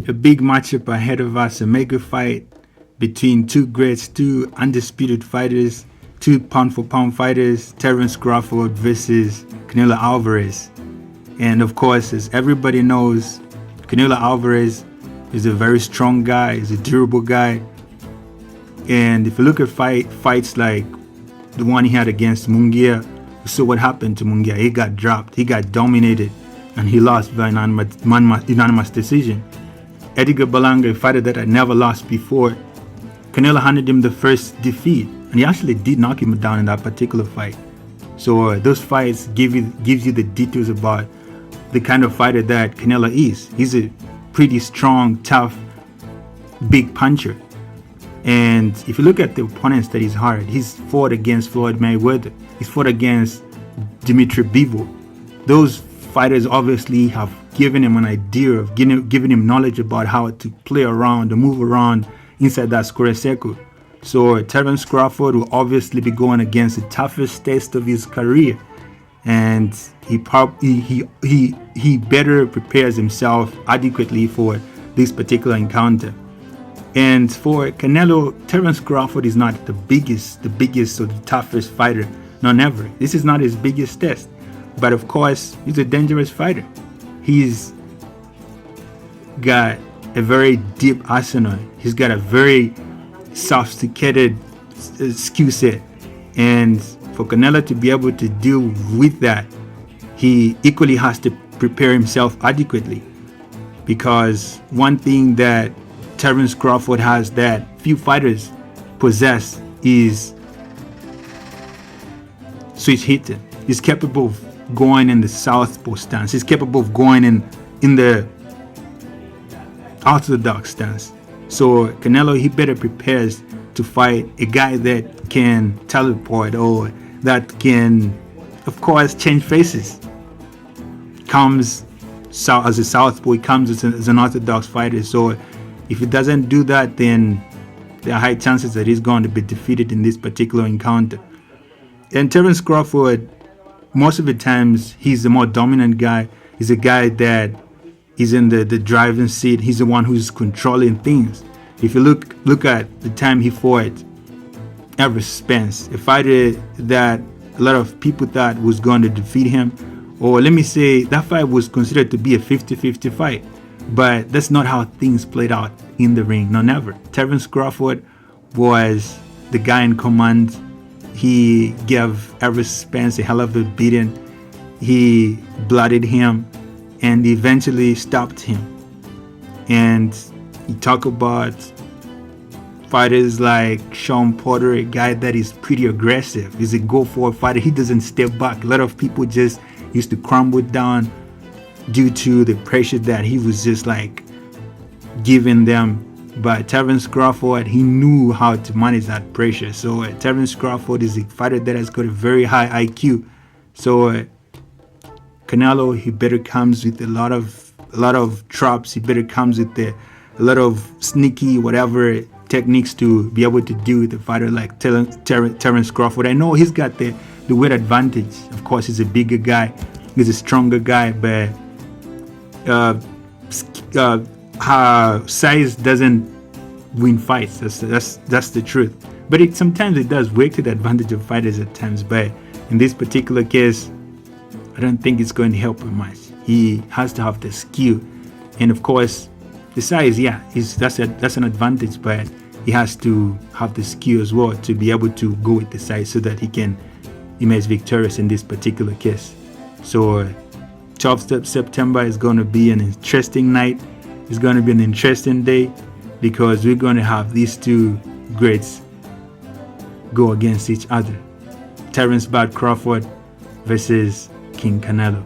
A big matchup ahead of us, a mega fight between two greats, two undisputed fighters, two pound for pound fighters, Terence Crawford versus Canelo Alvarez. And of course, as everybody knows, Canelo Alvarez is a very strong guy, he's a durable guy. And if you look at fights like the one he had against Munguia, you saw what happened to Munguia. He got dropped, he got dominated, and he lost by unanimous decision. Edgar Berlanga, a fighter that had never lost before, Canelo handed him the first defeat, and he actually did knock him down in that particular fight. So those fights gives you the details about the kind of fighter that Canelo is. He's a pretty strong, tough, big puncher. And if you look at the opponents that he's had, he's fought against Floyd Mayweather, he's fought against Dimitri Bivol. Those fighters obviously have given him an idea of giving him knowledge about how to play around, to move around inside that square circle. So Terence Crawford will obviously be going against the toughest test of his career, and he better prepares himself adequately for this particular encounter. And for Canelo, Terence Crawford is not the biggest or the toughest fighter. No, never. This is not his biggest test. But of course, he's a dangerous fighter. He's got a very deep arsenal. He's got a very sophisticated skill set. And for Canelo to be able to deal with that, he equally has to prepare himself adequately. Because one thing that Terence Crawford has that few fighters possess is switch hitting. He's capable of going in the southpaw stance. He's capable of going in the orthodox stance. So Canelo, he better prepares to fight a guy that can teleport or that can, of course, change faces. Comes as a southpaw, he comes as an orthodox fighter. So if he doesn't do that, then there are high chances that he's going to be defeated in this particular encounter. And Terence Crawford, most of the times, he's the more dominant guy. He's a guy that is in the driving seat. He's the one who's controlling things. If you look at the time he fought Alvarez Spence, a fighter that a lot of people thought was going to defeat him, or let me say that fight was considered to be a 50-50 fight. But that's not how things played out in the ring. No, never. Terence Crawford was the guy in command. He gave Alvarez Spence a hell of a beating. He blooded him and eventually stopped him. And you talk about fighters like Sean Porter, a guy that is pretty aggressive. He's a go-forward fighter. He doesn't step back. A lot of people just used to crumble down due to the pressure that he was just like giving them. But Terence Crawford, he knew how to manage that pressure. So Terence Crawford is a fighter that has got a very high IQ. So Canelo, he better comes with a lot of traps. He better comes with a lot of sneaky whatever techniques to be able to deal with a fighter like Terence Crawford. I know he's got the weight advantage. Of course, he's a bigger guy. He's a stronger guy, but size doesn't win fights. That's the truth. But sometimes it does work to the advantage of fighters at times. But in this particular case, I don't think it's going to help him much. He has to have the skill, and of course, the size. Yeah, that's an advantage. But he has to have the skill as well to be able to go with the size so that he can emerge victorious in this particular case. So 12th September is going to be an interesting night. It's going to be an interesting day because we're going to have these two greats go against each other. Terence Bud Crawford versus King Canelo.